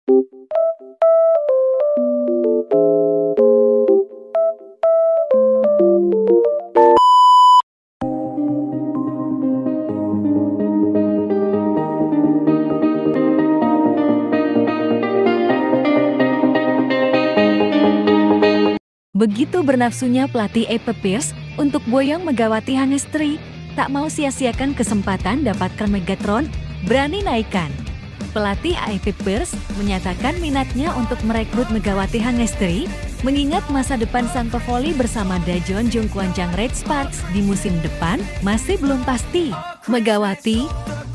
Begitu bernafsunya pelatih Epe Pearce untuk boyong Megawati Hangestri, tak mau sia-siakan kesempatan dapatkan Megatron, berani naikkan. Pelatih Epe Pearce menyatakan minatnya untuk merekrut Megawati Hangestri, mengingat masa depan sang pevoli bersama Dajon Jungkwanjang Red Sparks di musim depan masih belum pasti. Megawati,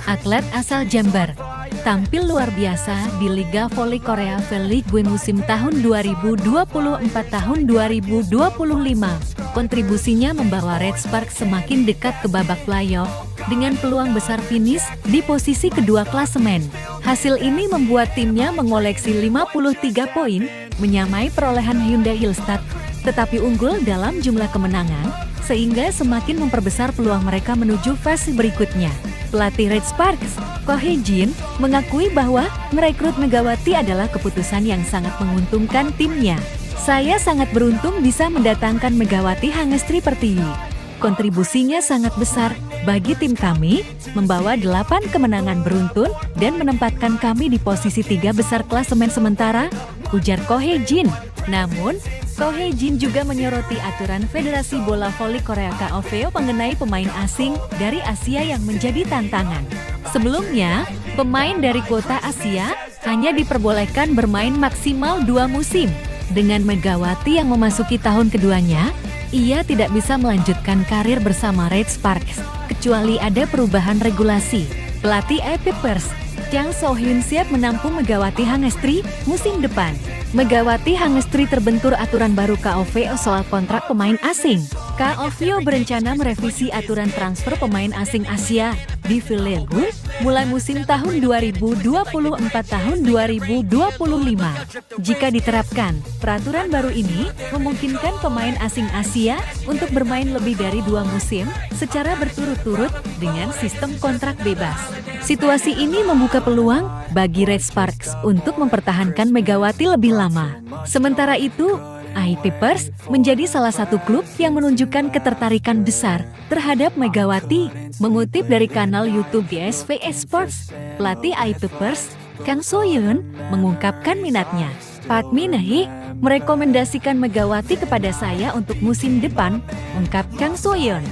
atlet asal Jember, tampil luar biasa di Liga Voli Korea V-League musim tahun 2024-2025. Kontribusinya membawa Red Sparks semakin dekat ke babak playoff, dengan peluang besar finish di posisi kedua klasemen. Hasil ini membuat timnya mengoleksi 53 poin, menyamai perolehan Hyundai Hillstad, tetapi unggul dalam jumlah kemenangan, sehingga semakin memperbesar peluang mereka menuju fase berikutnya. Pelatih Red Sparks, Ko Hye-jin, mengakui bahwa merekrut Megawati adalah keputusan yang sangat menguntungkan timnya. Saya sangat beruntung bisa mendatangkan Megawati Hangestri Pertiwi. Kontribusinya sangat besar bagi tim kami, membawa 8 kemenangan beruntun dan menempatkan kami di posisi 3 besar klasemen sementara, ujar Ko Hye-jin. Namun, Ko Hye-jin juga menyoroti aturan Federasi Bola Voli Korea KOVO mengenai pemain asing dari Asia yang menjadi tantangan. Sebelumnya, pemain dari kuota Asia hanya diperbolehkan bermain maksimal 2 musim. Dengan Megawati yang memasuki tahun keduanya, ia tidak bisa melanjutkan karir bersama Red Sparks, kecuali ada perubahan regulasi. Pelatih Epe Pearce, Chang So-hyun siap menampung Megawati Hangestri musim depan. Megawati Hangestri terbentur aturan baru KOVO soal kontrak pemain asing. KOVO berencana merevisi aturan transfer pemain asing Asia di V-League mulai musim tahun 2024-2025. Jika diterapkan, peraturan baru ini memungkinkan pemain asing Asia untuk bermain lebih dari 2 musim secara berturut-turut dengan sistem kontrak bebas. Situasi ini membuka peluang bagi Red Sparks untuk mempertahankan Megawati lebih lama. Sementara itu, Epe Pearce menjadi salah satu klub yang menunjukkan ketertarikan besar terhadap Megawati. Mengutip dari kanal YouTube BSV Esports, pelatih Epe Pearce, Kang So-hyun, mengungkapkan minatnya. Park Min-hee merekomendasikan Megawati kepada saya untuk musim depan, ungkap Kang So-hyun.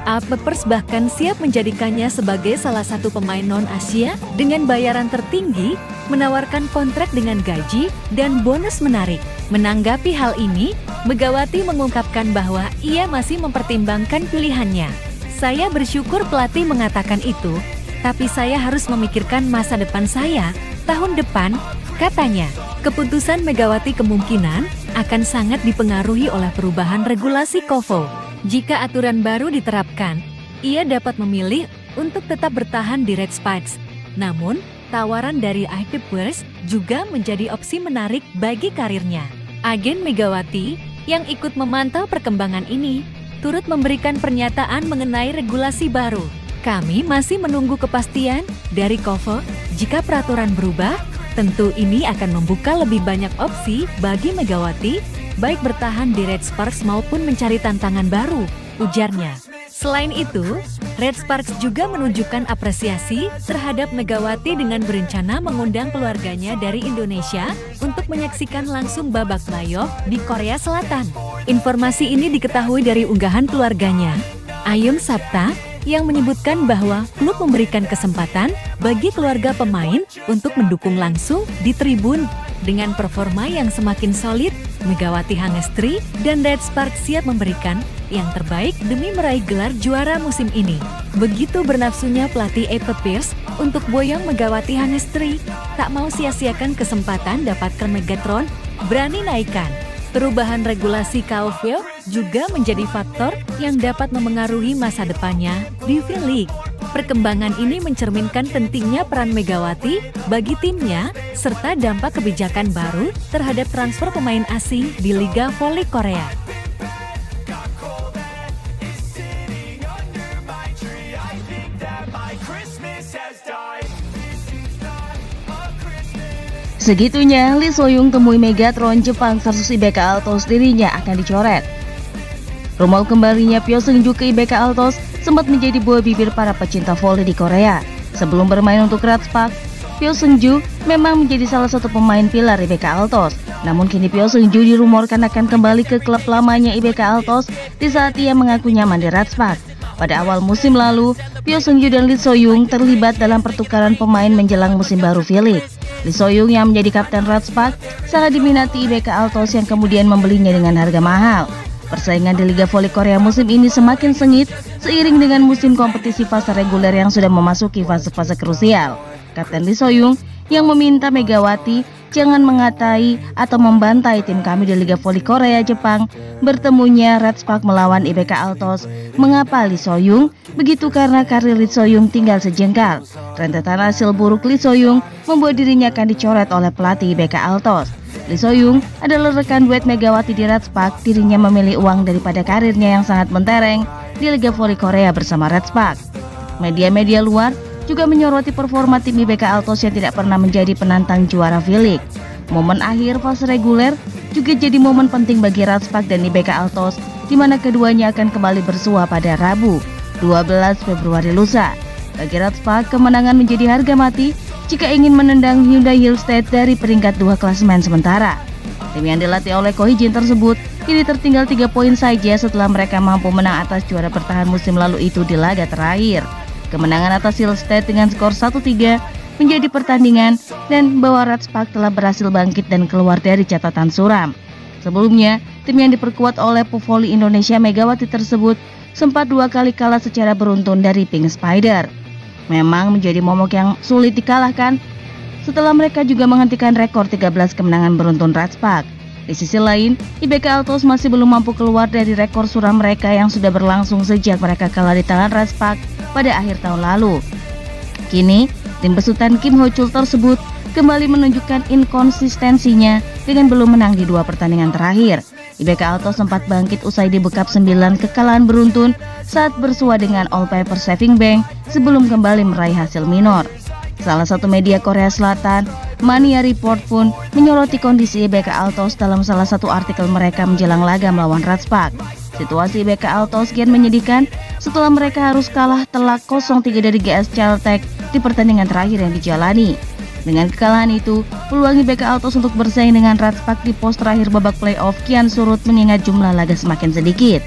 Epe Pearce bahkan siap menjadikannya sebagai salah satu pemain non-Asia dengan bayaran tertinggi, menawarkan kontrak dengan gaji dan bonus menarik. Menanggapi hal ini, Megawati mengungkapkan bahwa ia masih mempertimbangkan pilihannya. Saya bersyukur pelatih mengatakan itu, tapi saya harus memikirkan masa depan saya tahun depan, katanya. Keputusan Megawati kemungkinan akan sangat dipengaruhi oleh perubahan regulasi KOVO. Jika aturan baru diterapkan, ia dapat memilih untuk tetap bertahan di Red Sparks. Namun, tawaran dari Epe Pearce juga menjadi opsi menarik bagi karirnya. Agen Megawati yang ikut memantau perkembangan ini turut memberikan pernyataan mengenai regulasi baru. Kami masih menunggu kepastian dari KOVO. Jika peraturan berubah, tentu ini akan membuka lebih banyak opsi bagi Megawati, baik bertahan di Red Sparks maupun mencari tantangan baru, ujarnya. Selain itu, Red Sparks juga menunjukkan apresiasi terhadap Megawati dengan berencana mengundang keluarganya dari Indonesia untuk menyaksikan langsung babak playoff di Korea Selatan. Informasi ini diketahui dari unggahan keluarganya, Ayun Sapta, yang menyebutkan bahwa klub memberikan kesempatan bagi keluarga pemain untuk mendukung langsung di tribun. Dengan performa yang semakin solid, Megawati Hangestri dan Red Sparks siap memberikan yang terbaik demi meraih gelar juara musim ini. Begitu bernafsunya pelatih Epe Pearce untuk boyong Megawati Hangestri, tak mau sia-siakan kesempatan dapatkan Megatron, berani naikkan. Perubahan regulasi KOVO juga menjadi faktor yang dapat memengaruhi masa depannya di V-League. Perkembangan ini mencerminkan pentingnya peran Megawati bagi timnya, serta dampak kebijakan baru terhadap transfer pemain asing di Liga Voli Korea. Segitunya, Lee Soyung temui Megatron Jepang versus IBK Altos dirinya akan dicoret. Rumor kembalinya Pyo Seung-ju ke IBK Altos sempat menjadi buah bibir para pecinta voli di Korea. Sebelum bermain untuk Ratspak, Pyo Seung-ju memang menjadi salah satu pemain pilar IBK Altos. Namun kini Pyo Seung-ju dirumorkan akan kembali ke klub lamanya IBK Altos di saat ia mengaku nyaman di Ratspak. Pada awal musim lalu, Pyo Seung-ju dan Lee Soyung terlibat dalam pertukaran pemain menjelang musim baru V-League. Lee Soyung yang menjadi kapten Ratspak sangat diminati IBK Altos yang kemudian membelinya dengan harga mahal. Persaingan di Liga Voli Korea musim ini semakin sengit seiring dengan musim kompetisi fase reguler yang sudah memasuki fase-fase krusial. Kapten Lee Soyung yang meminta Megawati jangan mengatai atau membantai tim kami di Liga Voli Korea Jepang. Bertemunya Ratspak melawan IBK Altos. Mengapa Lee Soyung? Begitu karena karir Lee Soyung tinggal sejengkal. Rentetan hasil buruk Lee Soyung membuat dirinya akan dicoret oleh pelatih IBK Altos. Lee Soyung adalah rekan duet Megawati di Ratspak. Dirinya memilih uang daripada karirnya yang sangat mentereng di Liga Voli Korea bersama Ratspak. Media-media luar juga menyoroti performa tim IBK Altos yang tidak pernah menjadi penantang juara V-League. Momen akhir fase reguler juga jadi momen penting bagi Ratspak dan IBK Altos, di mana keduanya akan kembali bersua pada Rabu, 12 Februari lusa. Bagi Ratspak, kemenangan menjadi harga mati jika ingin menendang Hyundai Hillstead dari peringkat 2 klasemen sementara. Tim yang dilatih oleh Ko Hee-jin tersebut kini tertinggal 3 poin saja setelah mereka mampu menang atas juara bertahan musim lalu itu di laga terakhir. Kemenangan atas Hillstead dengan skor 1-3 menjadi pertandingan dan bahwa Ratspak telah berhasil bangkit dan keluar dari catatan suram. Sebelumnya, tim yang diperkuat oleh pevoli Indonesia Megawati tersebut sempat 2 kali kalah secara beruntun dari Pink Spider. Memang menjadi momok yang sulit dikalahkan setelah mereka juga menghentikan rekor 13 kemenangan beruntun Ratspak. Di sisi lain, IBK Altos masih belum mampu keluar dari rekor suram mereka yang sudah berlangsung sejak mereka kalah di tangan Ratspak pada akhir tahun lalu. Kini, tim besutan Kim Ho-chul tersebut kembali menunjukkan inkonsistensinya dengan belum menang di 2 pertandingan terakhir. IBK Altos sempat bangkit usai dibekap 9 kekalahan beruntun saat bersua dengan All Paper Saving Bank sebelum kembali meraih hasil minor. Salah satu media Korea Selatan, Mania Report pun menyoroti kondisi IBK Altos dalam salah satu artikel mereka menjelang laga melawan Ratspak. Situasi IBK Altos kian menyedihkan setelah mereka harus kalah telak 0-3 dari GS Caltech di pertandingan terakhir yang dijalani. Dengan kekalahan itu, peluang IBK Altos untuk bersaing dengan Ratspak di pos terakhir babak playoff kian surut mengingat jumlah laga semakin sedikit.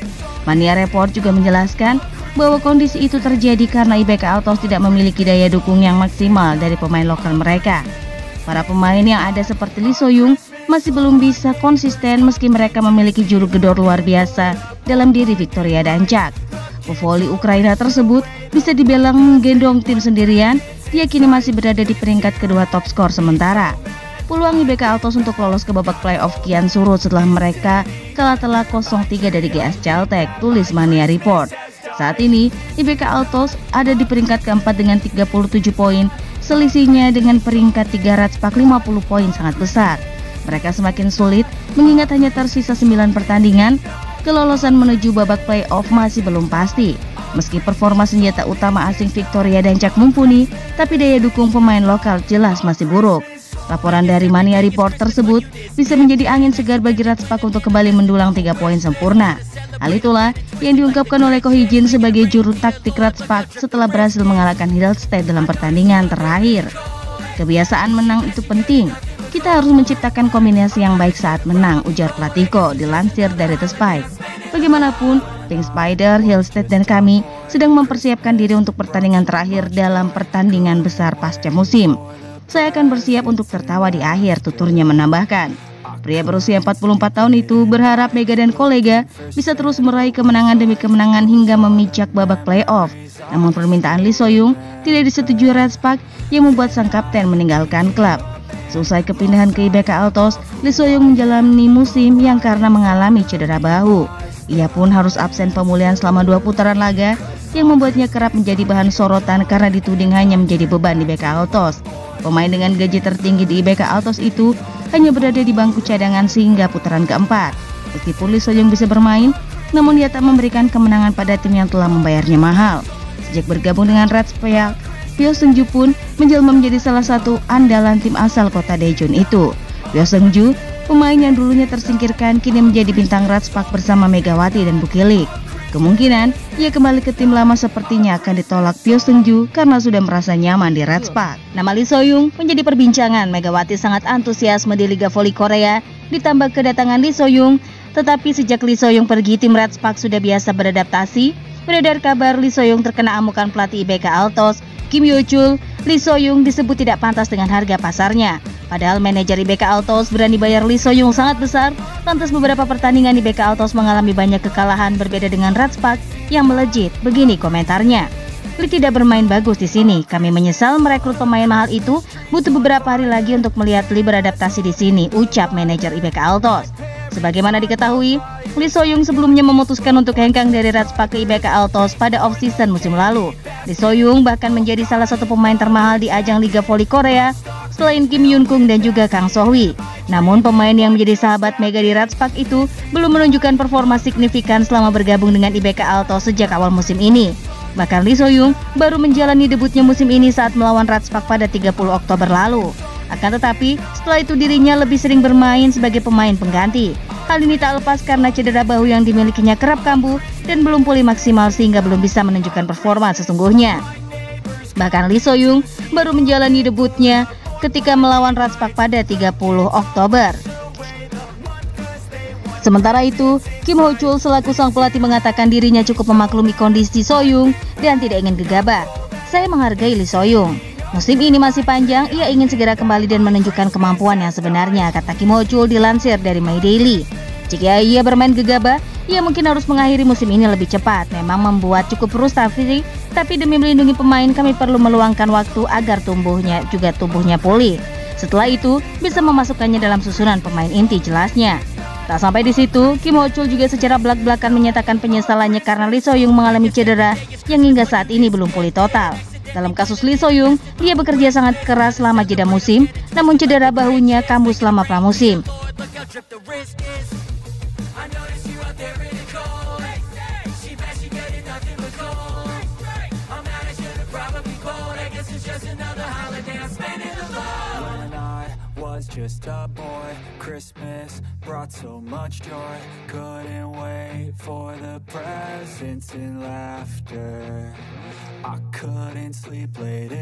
Mania Report juga menjelaskan bahwa kondisi itu terjadi karena IBK Altos tidak memiliki daya dukung yang maksimal dari pemain lokal mereka. Para pemain yang ada seperti Lee Soyung masih belum bisa konsisten meski mereka memiliki juru gedor luar biasa dalam diri Victoria Dancak. Pevoli Ukraina tersebut bisa dibilang menggendong tim sendirian. Dia kini masih berada di peringkat kedua top skor sementara. Peluang IBK Altos untuk lolos ke babak playoff kian surut setelah mereka kalah telak 0-3 dari GS Caltech, tulis Mania Report. Saat ini, IBK Altos ada di peringkat keempat dengan 37 poin. Selisihnya dengan peringkat 3 Ratspak 50 poin sangat besar. Mereka semakin sulit mengingat hanya tersisa 9 pertandingan. Kelolosan menuju babak playoff masih belum pasti. Meski performa senjata utama asing Victoria Dancak mumpuni, tapi daya dukung pemain lokal jelas masih buruk. Laporan dari Mania Report tersebut bisa menjadi angin segar bagi Ratspak untuk kembali mendulang 3 poin sempurna. Hal itulah yang diungkapkan oleh Ko Hee-jin sebagai juru taktik Ratspak setelah berhasil mengalahkan Hillstead dalam pertandingan terakhir. Kebiasaan menang itu penting. Kita harus menciptakan kombinasi yang baik saat menang, ujar pelatih Ko, dilansir dari The Spike. Bagaimanapun, Pink Spider, Hillstead dan kami sedang mempersiapkan diri untuk pertandingan terakhir dalam pertandingan besar pasca musim. Saya akan bersiap untuk tertawa di akhir, tuturnya menambahkan. Pria berusia 44 tahun itu berharap Mega dan kolega bisa terus meraih kemenangan demi kemenangan hingga memijak babak playoff. Namun permintaan Lee Soyung tidak disetujui Ratspak yang membuat sang kapten meninggalkan klub. Seusai kepindahan ke IBK Altos, Lee Soyung menjalani musim yang karena mengalami cedera bahu. Ia pun harus absen pemulihan selama 2 putaran laga yang membuatnya kerap menjadi bahan sorotan karena dituding hanya menjadi beban di IBK Altos. Pemain dengan gaji tertinggi di IBK Altos itu hanya berada di bangku cadangan sehingga putaran keempat. Meskipun Lee Soyung bisa bermain, namun dia tak memberikan kemenangan pada tim yang telah membayarnya mahal. Sejak bergabung dengan Ratspak, Pyo Seung-ju pun menjelma menjadi salah satu andalan tim asal kota Daejeon itu. Pyo Seung-ju, pemain yang dulunya tersingkirkan, kini menjadi bintang Ratspak bersama Megawati dan Bukilik. Kemungkinan ia kembali ke tim lama sepertinya akan ditolak Pyo Seung-ju karena sudah merasa nyaman di Ratspak. Nama Lee So-young menjadi perbincangan. Megawati sangat antusiasme di Liga Voli Korea ditambah kedatangan Lee So-young. Tetapi sejak Lee So-young pergi, tim Ratspak sudah biasa beradaptasi. Beredar kabar Lee So-young terkena amukan pelatih IBK Altos, Kim Yo-chul. Lee So-young disebut tidak pantas dengan harga pasarnya. Padahal manajer IBK Altos berani bayar Lee So-young sangat besar. Lantas beberapa pertandingan IBK Altos mengalami banyak kekalahan, berbeda dengan Ratspak yang melejit. Begini komentarnya. Lee tidak bermain bagus di sini. Kami menyesal merekrut pemain mahal itu. Butuh beberapa hari lagi untuk melihat Lee beradaptasi di sini, ucap manajer IBK Altos. Sebagaimana diketahui, Lee So-young sebelumnya memutuskan untuk hengkang dari Ratspak ke IBK Altos pada off-season musim lalu. Lee So-young bahkan menjadi salah satu pemain termahal di ajang Liga Voli Korea selain Kim Yoon-kung dan juga Kang So-hwi. Namun pemain yang menjadi sahabat Mega di Ratspak itu belum menunjukkan performa signifikan selama bergabung dengan IBK Altos sejak awal musim ini. Bahkan Lee So-young baru menjalani debutnya musim ini saat melawan Ratspak pada 30 Oktober lalu. Akan tetapi, setelah itu dirinya lebih sering bermain sebagai pemain pengganti. Hal ini tak lepas karena cedera bahu yang dimilikinya kerap kambuh dan belum pulih maksimal sehingga belum bisa menunjukkan performa sesungguhnya. Bahkan Lee So-young baru menjalani debutnya ketika melawan Ratspak pada 30 Oktober. Sementara itu, Kim Ho-chul selaku sang pelatih mengatakan dirinya cukup memaklumi kondisi So-young dan tidak ingin gegabah. Saya menghargai Lee So-young. Musim ini masih panjang, ia ingin segera kembali dan menunjukkan kemampuan yang sebenarnya, kata Kim Ho-chul dilansir dari My Daily. Jika ia bermain gegabah, ia mungkin harus mengakhiri musim ini lebih cepat. Memang membuat cukup frustasi, tapi demi melindungi pemain kami perlu meluangkan waktu agar tubuhnya pulih. Setelah itu, bisa memasukkannya dalam susunan pemain inti, jelasnya. Tak sampai di situ, Kim Ho-chul juga secara belak-belakan menyatakan penyesalannya karena Lee So-young mengalami cedera yang hingga saat ini belum pulih total. Dalam kasus Lee So-young, dia bekerja sangat keras selama jeda musim, namun cedera bahunya kambuh selama pramusim. Just a boy, Christmas brought so much joy. Couldn't wait for the presents and laughter. I couldn't sleep late.